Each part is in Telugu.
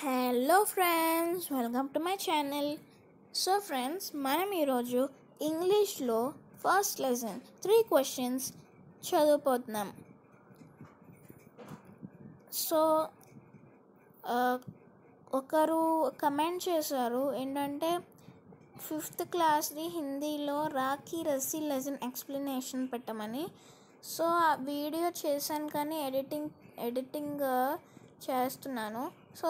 Hello friends, welcome to my channel. So friends, మనం ఈరోజు ఇంగ్లీష్లో ఫస్ట్ లెసన్ 3 క్వశ్చన్స్ చదువుపోతున్నాం. సో ఒకరు కమెంట్ చేశారు ఏంటంటే 5th క్లాస్ది హిందీలో రాఖీ రస్సీ లెసన్ ఎక్స్ప్లెనేషన్ పెట్టమని. సో ఆ వీడియో చేశాను కానీ ఎడిటింగ్ చేస్తున్నాను. సో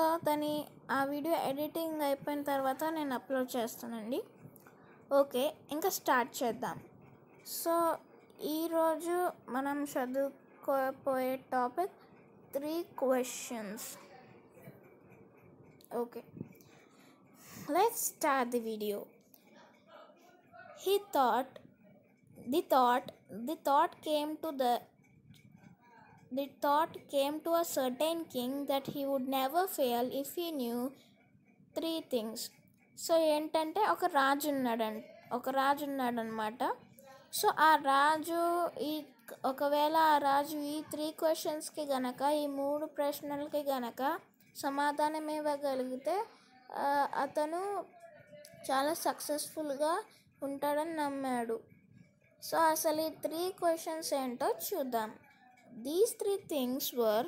ఆ వీడియో ఎడిటింగ్ అయిపోయిన తర్వాత నేను అప్లోడ్ చేస్తానండి. ఓకే, ఇంకా స్టార్ట్ చేద్దాం. సో ఈరోజు మనం చదువుకోపోయే topic 3 questions. Okay, let's start the video. The thought came to a certain king that he would never fail if he knew 3 things. So ఏంటంటే ఒక రాజు ఉన్నాడనమాట. సో ఆ రాజు ఒకవేళ ఆ రాజు ఈ 3 క్వశ్చన్స్కి గనక, ఈ 3 ప్రశ్నలకి గనక సమాధానం ఇవ్వగలిగితే అతను చాలా సక్సెస్ఫుల్గా ఉంటాడని నమ్మాడు. సో అసలు ఈ 3 క్వశ్చన్స్ ఏంటో చూద్దాం. These 3 things were: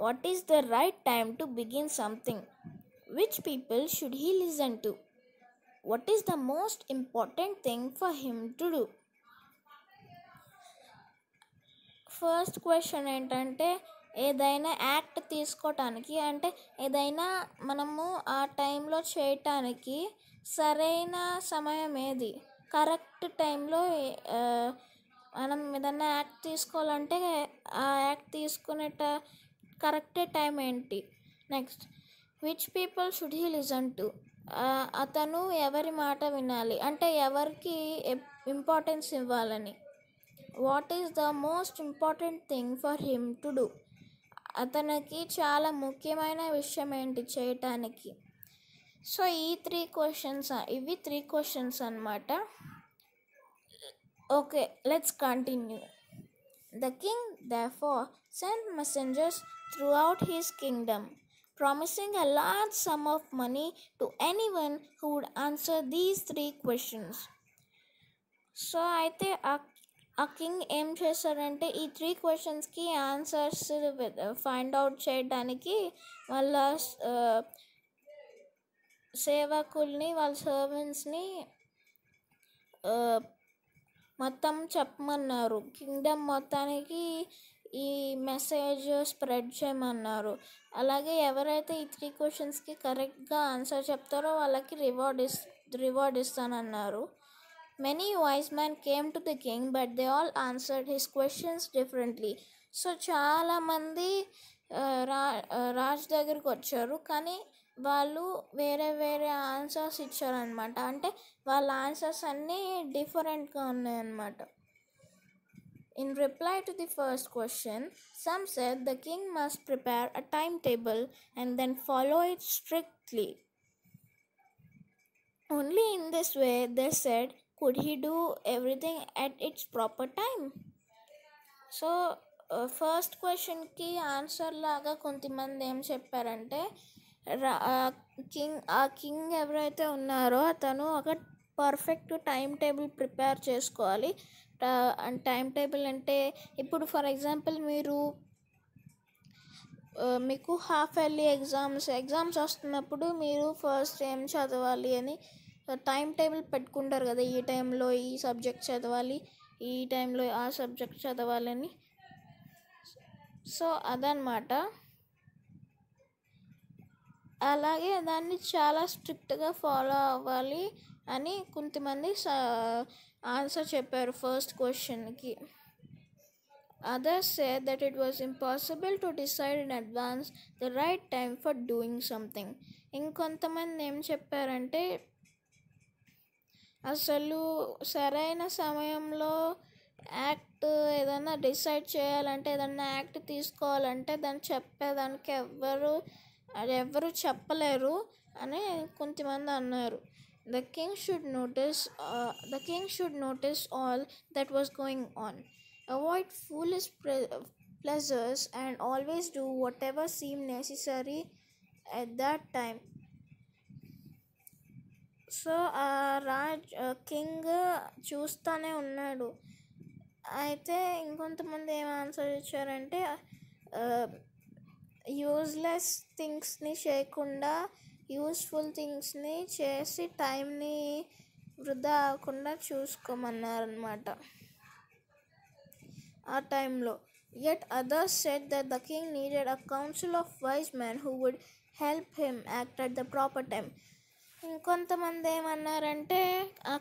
what is the right time to begin something? Which people should he listen to? What is the most important thing for him to do? First question ఏంటంటే, ఏదైనా యాక్ట్ తీసుకోవటానికి, అంటే ఏదైనా మనము ఆ టైంలో చేయటానికి సరైన సమయం ఏది, కరెక్ట్ టైంలో మనం ఏదైనా యాక్ట్ తీసుకోవాలంటే ఆ యాక్ట్ తీసుకునే కరెక్ట్ టైం ఏంటి. Next, which people should he listen to, అతను ఎవరి మాట వినాలి, అంటే ఎవరికి ఇంపార్టెన్స్ ఇవ్వాలని. What is the most important thing for him to do, అతనికి చాలా ముఖ్యమైన విషయం ఏంటి చేయటానికి. సో ఈ 3 క్వశ్చన్స్ అన్నమాట. Okay, let's continue. The king therefore sent messengers throughout his kingdom, promising a large sum of money to anyone who would answer these 3 questions. So అయితే ఆ కింగ్ ఏం చేశారంటే, ఈ 3 క్వశ్చన్స్కి ఆన్సర్స్ ఫైండ్ అవుట్ చేయడానికి వాళ్ళ సేవకుల్ని, వాళ్ళ సర్వెంట్స్ని మొత్తం చెప్పమన్నారు. కింగ్డమ్ మొత్తానికి ఈ మెసేజ్ స్ప్రెడ్ చేయమన్నారు. అలాగే ఎవరైతే ఈ 3 క్వశ్చన్స్కి కరెక్ట్గా ఆన్సర్ చెప్తారో వాళ్ళకి రివార్డ్ ఇస్తానన్నారు. Many wise men came to the king, but they all answered his questions differently. So చాలామంది రాజు దగ్గరికి వచ్చారు, కానీ వాళ్ళు వేరే వేరే ఆన్సర్స్ ఇచ్చారనమాట. అంటే వాళ్ళ ఆన్సర్స్ అన్నీ డిఫరెంట్గా ఉన్నాయన్నమాట. In reply to the first question, some said the king must prepare a timetable and then follow it strictly. Only in this way, they said, could he do everything at its proper time. So first క్వశ్చన్కి ఆన్సర్ లాగా కొంతమంది ఏం చెప్పారంటే, కింగ్ ఎవరైతే ఉన్నారో అతను ఒక పర్ఫెక్ట్ టైం టేబుల్ ప్రిపేర్ చేసుకోవాలి. టైం టేబుల్ అంటే, ఇప్పుడు ఫర్ ఎగ్జాంపుల్ మీకు హాఫ్ ఇయర్లీ ఎగ్జామ్స్ వస్తున్నప్పుడు మీరు ఫస్ట్ ఏం చదవాలి అని టైం టేబుల్ పెట్టుకుంటారు కదా. ఈ టైంలో ఈ సబ్జెక్ట్ చదవాలి, ఈ టైంలో ఆ సబ్జెక్ట్ చదవాలని. సో అదనమాట. అలాగే దాన్ని చాలా స్ట్రిక్ట్గా ఫాలో అవ్వాలి అని కొంతమంది ఆన్సర్ చెప్పారు ఫస్ట్ క్వశ్చన్కి. Others said that it was impossible to decide in advance the right time for doing something. ఇంకొంతమంది ఏం చెప్పారంటే, అసలు సరైన సమయంలో యాక్ట్ ఏదైనా డిసైడ్ చేయాలంటే, ఏదైనా యాక్ట్ తీసుకోవాలంటే దాన్ని చెప్పేదానికి ఎవరు చెప్పలేరు అని కొంతమంది అన్నారు. The king should notice all that was going on, avoid foolish pleasures, and always do whatever seemed necessary at that time. So ఆ కింగ్ చూస్తూనే ఉన్నాడు. అయితే ఇంకొంతమంది ఏం ఆన్సర్ ఇచ్చారంటే యూజ్లెస్ థింగ్స్ని చేయకుండా యూస్ఫుల్ థింగ్స్ని చేసి టైంని వృధా అవ్వకుండా చూసుకోమన్నారనమాట ఆ టైంలో. Yet others said that the king needed a council of wise men who would help him act at the proper time. ఇంకొంతమంది ఏమన్నారంటే ఆ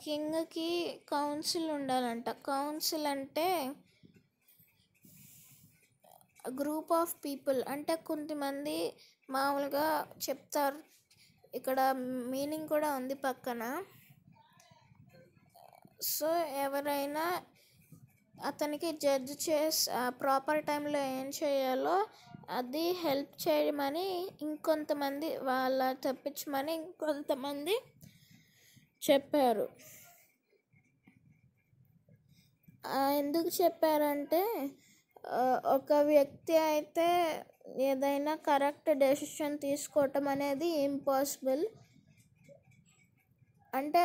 కింగ్కి కౌన్సిల్ ఉండాలంట. కౌన్సిల్ అంటే గ్రూప్ ఆఫ్ పీపుల్, అంటే కొంతమంది మామూలుగా చెప్తారు. ఇక్కడ మీనింగ్ కూడా ఉంది పక్కన. సో ఎవరైనా అతనికి జడ్జ్ చేసి ప్రాపర్ టైంలో ఏం చేయాలో అది హెల్ప్ చేయమని ఇంకొంతమంది తెప్పించమని ఇంకొంతమంది చెప్పారు. ఎందుకు చెప్పారంటే ఒక వ్యక్తి అయితే ఏదైనా కరెక్ట్ డెసిషన్ తీసుకోవటం అనేది ఇంపాసిబుల్. అంటే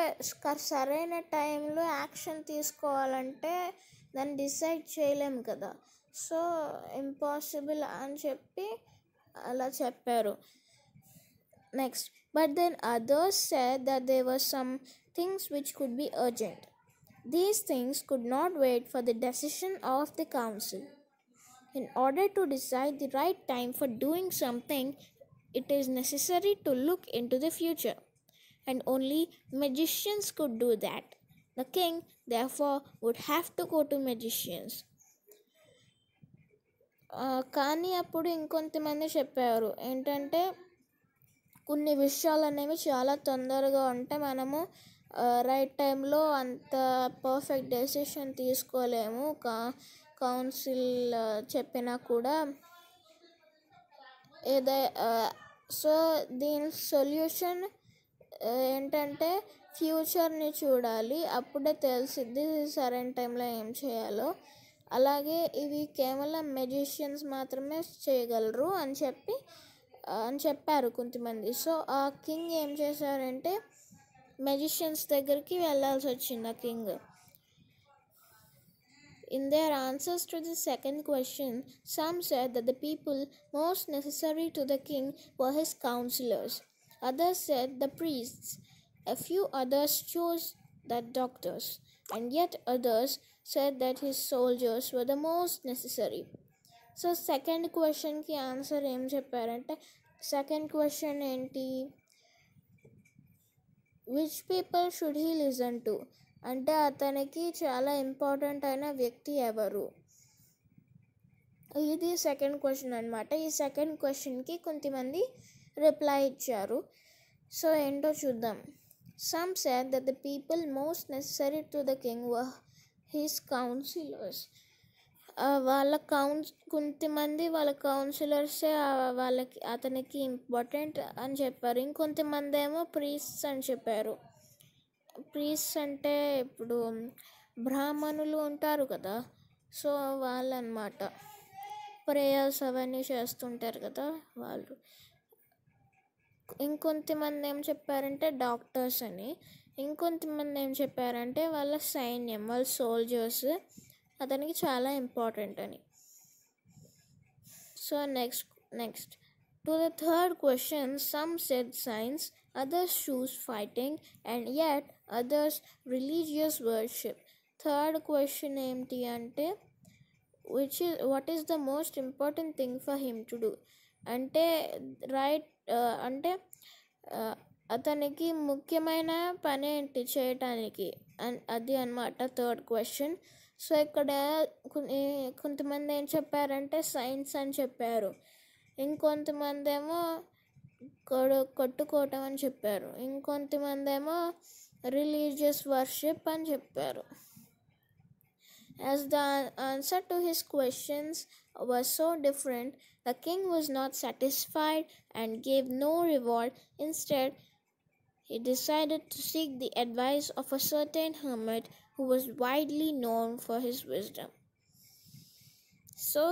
సరైన టైంలో యాక్షన్ తీసుకోవాలంటే దాన్ని డిసైడ్ చేయలేము కదా. సో ఇంపాసిబుల్ అని చెప్పి అలా చెప్పారు. Next, but then others said that there were some things which could be urgent. These things could not wait for the decision of the council. In order to decide the right time for doing something, it is necessary to look into the future, and only magicians could do that. The king, therefore, would have to go to magicians. కానీ అప్పుడు ఇంకొంతమంది చెప్పారు ఏంటంటే కొన్ని విషయాలు అనేవి చాలా తొందరగా ఉంటే మనము రైట్ టైంలో అంత పర్ఫెక్ట్ డెసిషన్ తీసుకోలేము. కౌన్సిల్ చెప్పినా కూడా సో దీని సొల్యూషన్ ఏంటంటే ఫ్యూచర్ని చూడాలి, అప్పుడే తెలిసిద్ది సరైన టైంలో ఏం చేయాలో. అలాగే ఇవి కేవలం మెజిషియన్స్ మాత్రమే చేయగలరు అని చెప్పారు కొంతమంది. సో ఆ కింగ్ ఏం చేశారంటే మెజిషియన్స్ దగ్గరికి వెళ్ళాల్సి వచ్చింది ఆ king. In their answers to the second question, some said that the people most necessary to the king were his counselors. Others said the priests. A few others chose that doctors, and yet others said that his soldiers were the most necessary. So second question ki answer em chepparante. Second question enti, which people should he listen to? అంటే అతనికి చాలా ఇంపార్టెంట్ అయిన వ్యక్తి ఎవరు, ఇది సెకండ్ క్వశ్చన్ అనమాట. ఈ సెకండ్ క్వశ్చన్కి కొంతమంది రిప్లై ఇచ్చారు. సో ఏంటో చూద్దాం. Some said that the people most necessary to the king were his councillors. కొంతమంది వాళ్ళ కౌన్సిలర్సే అతనికి ఇంపార్టెంట్ అని చెప్పారు. ఇంకొంతమంది ఏమో ప్రీస్ట్స్ అని చెప్పారు. ప్రీస్ట్స్ అంటే ఇప్పుడు బ్రాహ్మణులు ఉంటారు కదా, సో వాళ్ళన్నమాట, ప్రేయర్స్ అవన్నీ చేస్తుంటారు కదా వాళ్ళు. ఇంకొంతమంది ఏం చెప్పారంటే డాక్టర్స్ అని, ఇంకొంతమంది ఏం చెప్పారంటే వాళ్ళ సైన్యం, వాళ్ళ సోల్జర్స్ అతనికి చాలా ఇంపార్టెంట్ అని. So next to the third question, some said science, others choose fighting, and yet others religious worship. Third question ఏంటి అంటే what is the most important thing for him to do, అంటే అంటే అతనికి ముఖ్యమైన పని ఏంటి చేయటానికి, అది అన్నమాట థర్డ్ క్వశ్చన్. సో ఇక్కడ కొంతమంది ఏం చెప్పారంటే సైన్స్ అని చెప్పారు, ఇంకొంతమంది ఏమో కొట్టుకోవటం అని చెప్పారు, ఇంకొంతమంది ఏమో రిలీజియస్ వర్షిప్ అని చెప్పారు. As the answer to his questions was so different, the king was not satisfied and gave no reward. Instead, he decided to seek the advice of a certain hermit who was widely known for his wisdom. So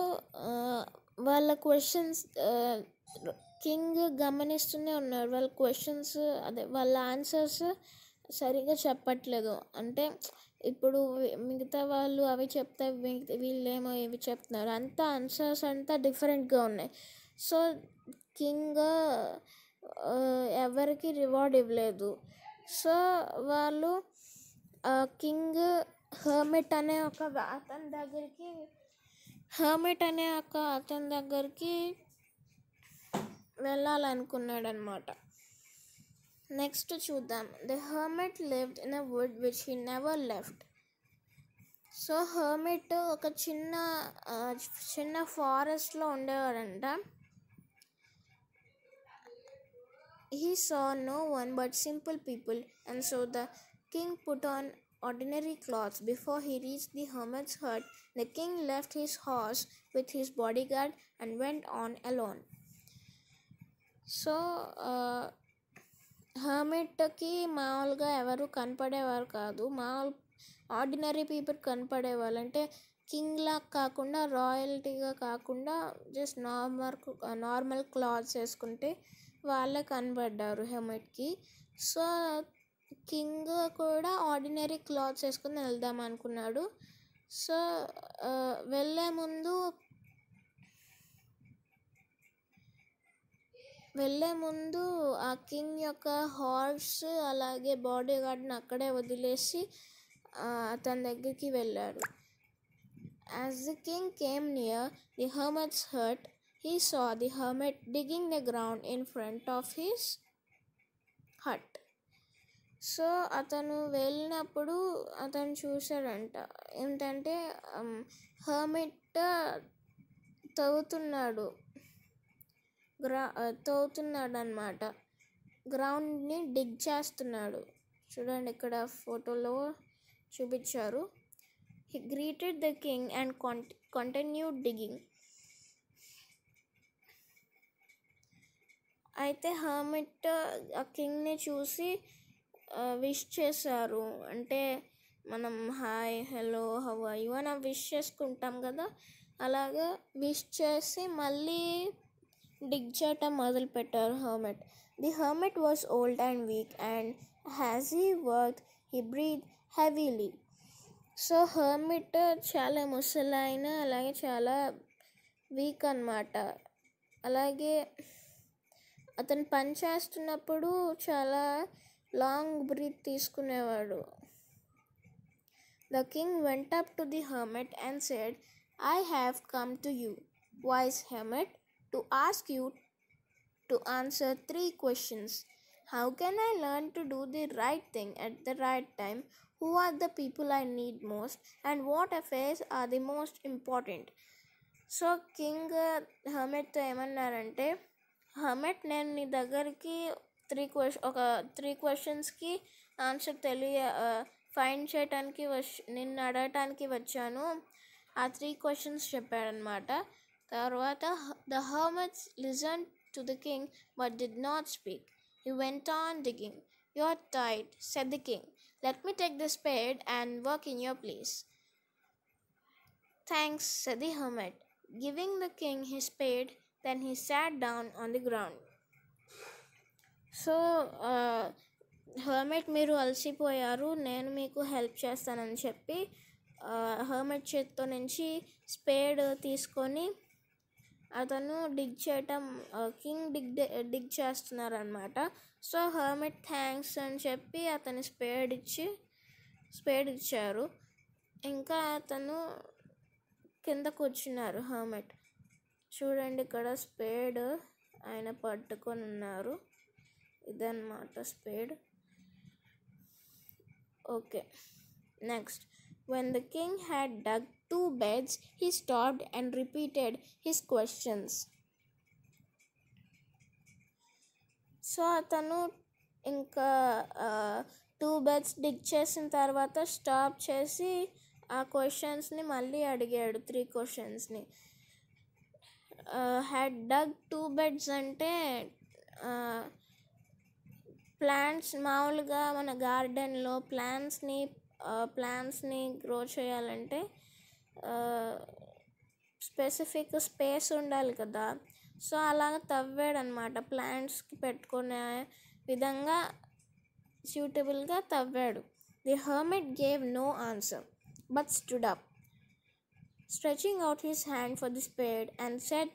వాళ్ళ క్వశ్చన్స్ కింగ్ గమనిస్తూనే ఉన్నారు. వాళ్ళ క్వశ్చన్స్ అదే వాళ్ళ ఆన్సర్స్ సరిగా చెప్పట్లేదు. అంటే ఇప్పుడు మిగతా వాళ్ళు అవి చెప్తే వీళ్ళేమో ఇవి చెప్తున్నారు. అంతా ఆన్సర్స్ అంతా డిఫరెంట్గా ఉన్నాయి. సో కింగ్ ఎవరికి రివార్డ్ ఇవ్వలేదు. సో వాళ్ళు కింగ్ హర్మిట్ అనే ఒక అతని దగ్గరికి వెళ్ళాలనుకున్నాడు అనమాట. నెక్స్ట్ చూద్దాం. The hermit lived in a wood which he never left. So hermit ఒక చిన్న ఫారెస్ట్లో ఉండేవాడంట. He saw no one but simple people, and so the king put on ordinary clothes. Before he reached the hermit's hut, the king left his horse with his bodyguard and went on alone. So హర్మిట్కి మామూలుగా ఎవరు కనపడేవారు కాదు. ఆర్డినరీ పీపుల్ కనపడేవాళ్ళు. అంటే కింగ్లా కాకుండా, రాయల్టీగా కాకుండా జస్ట్ నార్మల్ క్లాత్స్ వేసుకుంటే వాళ్ళే కనబడ్డారు హెర్మిట్కి. సో కింగ్ కూడా ఆర్డినరీ క్లాత్స్ వేసుకుని వెళ్దాం అనుకున్నాడు. సో వెళ్ళే ముందు ఆ కింగ్ యొక్క హార్స్ అలాగే బాడీ గార్డ్ని అక్కడే వదిలేసి అతని దగ్గరికి వెళ్ళాడు. As the king came near the hermit's hut, he saw the hermit digging the ground in front of his hut. So అతను వెళ్ళినప్పుడు అతను చూశాడంట ఏంటంటే హర్మిట్ తవ్వుతున్నాడు అన్నమాట. గ్రౌండ్ని డిగ్ చేస్తున్నాడు. చూడండి ఇక్కడ ఫోటోలో చూపించారు. He greeted the king and continued digging. అయితే హర్మిట్ ఆ కింగ్ని చూసి విష్ చేశారు. అంటే మనం hi, hello, how are you అని విష్ చేసుకుంటాం కదా, అలాగా విష్ చేసి మళ్ళీ డిగ్ చేయటం మొదలుపెట్టారు hermit. The hermit was old and weak and as he worked he breathe heavily. So hermit చాలా ముసలాయన, అలాగే చాలా వీక్ అన్నమాట. అలాగే అతను పని చేస్తున్నప్పుడు చాలా లాంగ్ బ్రీత్ తీసుకునేవాడు. The king went up to the hermit and said, I have come to you, wise hermit, to ask you to answer 3 questions. How can I learn to do the right thing at the right time? Who are the people I need most? And what affairs are the most important? So king హర్మిట్తో ఏమన్నారంటే, హర్మిట్ నేను నీ దగ్గరికి 3 క్వశ్చన్స్కి ఆన్సర్ ఫైండ్ చేయడానికి నిన్ను అడగటానికి వచ్చాను. ఆ 3 క్వశ్చన్స్ చెప్పాడనమాట. తర్వాత the hermit listen to the king but did not speak. He went on digging. You're tired, said the king. Let me take the spade and work in your place. Thanks, said the hermit, giving the king his spade. Then he sat down on the ground. So hermit మీరు అలసిపోయారు, నేను మీకు హెల్ప్ చేస్తానని చెప్పి హర్మిట్ చేతితో నుంచి స్పేడ్ తీసుకొని అతను కింగ్ డిగ్ చేస్తున్నారనమాట. సో హర్మిట్ థ్యాంక్స్ అని చెప్పి అతని స్పేడ్ ఇచ్చారు. ఇంకా అతను కింద కూర్చున్నారు హర్మిట్. చూడండి ఇక్కడ స్పేడ్ ఆయన పట్టుకొని ఉన్నారు. ఇదన్నమాట spade. Okay, next. When the king had dug 2 beds, he stopped and repeated his questions. So అతను ఇంకా 2 beds డిగ్ చేసిన తర్వాత స్టాప్ చేసి ఆ క్వశ్చన్స్ని మళ్ళీ అడిగాడు. 3 క్వశ్చన్స్ని. హ్యాడ్ డగ్ 2 beds అంటే ప్లాంట్స్ మామూలుగా మన గార్డెన్లో ప్లాంట్స్ని గ్రో చేయాలంటే స్పెసిఫిక్ స్పేస్ ఉండాలి కదా, సో అలాగ తవ్వాడు అనమాట. ప్లాంట్స్కి పెట్టుకునే విధంగా సూటబుల్గా తవ్వాడు. The hermit gave no answer but stood up, stretching out his hand for the spade, and said,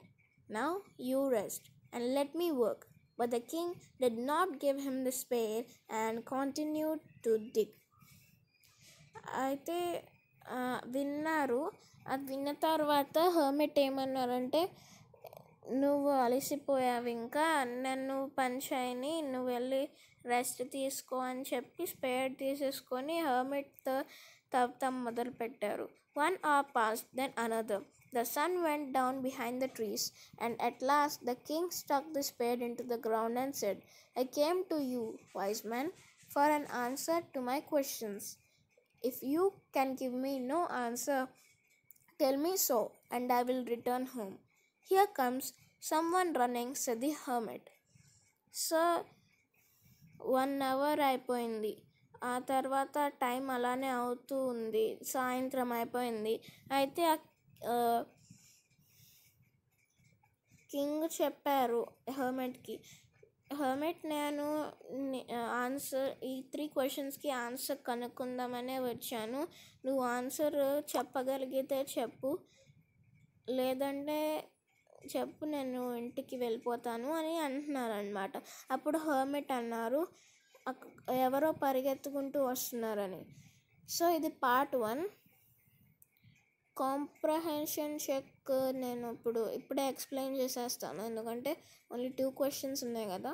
"Now you rest and let me work." But the king did not give him the spade and continued to dig. అయితే విన్నారు. అది విన్న తర్వాత హర్మిట్ ఏమన్నారంటే, నువ్వు అలసిపోయావు, ఇంకా నన్ను పని చేయని, నువ్వు వెళ్ళి రెస్ట్ తీసుకో అని చెప్పి స్పేడ్ తీసేసుకొని హర్మిట్ తవ్వటం మొదలుపెట్టారు. 1 hour passed, then another. The sun went down behind the trees, and at last the king stuck the spade into the ground and said, "I came to you, wise man, for an answer to my questions. If you can give me no answer, tell me so, and I will return home." "Here comes someone running," said the hermit. So 1 hour అయిపోయింది. ఆ తర్వాత టైం అలానే అవుతూ ఉంది, సాయంత్రం అయిపోయింది. అయితే కింగ్ చెప్పారు హర్మిట్కి, హర్మిట్, నేను ఆన్సర్ ఈ 3 క్వశ్చన్స్కి ఆన్సర్ కనుక్కుందామనే వచ్చాను. నువ్వు ఆన్సర్ చెప్పగలిగితే చెప్పు, లేదంటే చెప్పు, నేను ఇంటికి వెళ్ళిపోతాను అని అంటున్నారనమాట. అప్పుడు హర్మిట్ అన్నారు, ఎవరో పరిగెత్తుకుంటూ వస్తున్నారని. సో ఇది పార్ట్ 1. కాంప్రహెన్షన్ చెక్ నేను ఇప్పుడే ఎక్స్ప్లెయిన్ చేసేస్తాను, ఎందుకంటే ఓన్లీ 2 క్వశ్చన్స్ ఉన్నాయి కదా.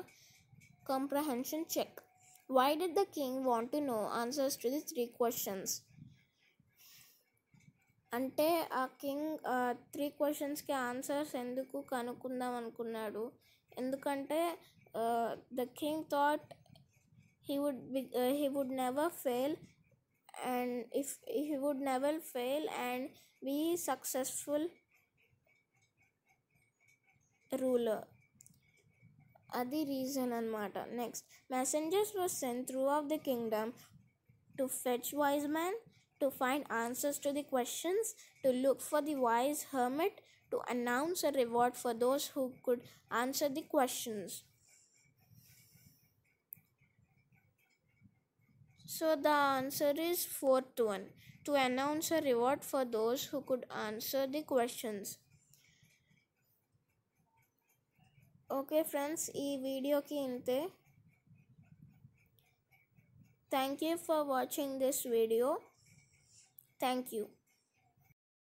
Comprehension check. Why did the king want to know answers to the 3 questions? అంటే ఆ కింగ్ 3 క్వశ్చన్స్కి ఆన్సర్స్ ఎందుకు కనుక్కుందాం అనుకున్నాడు? ఎందుకంటే the king thought he would never fail, and if he would never fail and be successful ruler. అది రీజన్ అన్నమాట. Next, messengers were sent throughout the kingdom to fetch wise men, to find answers to the questions, to look for the wise hermit, to announce a reward for those who could answer the questions. So the answer is 4th one, to announce a reward for those who could answer the questions. Okay friends, ఈ వీడియోకి ఇంతే. Thank you for watching this video. Thank you.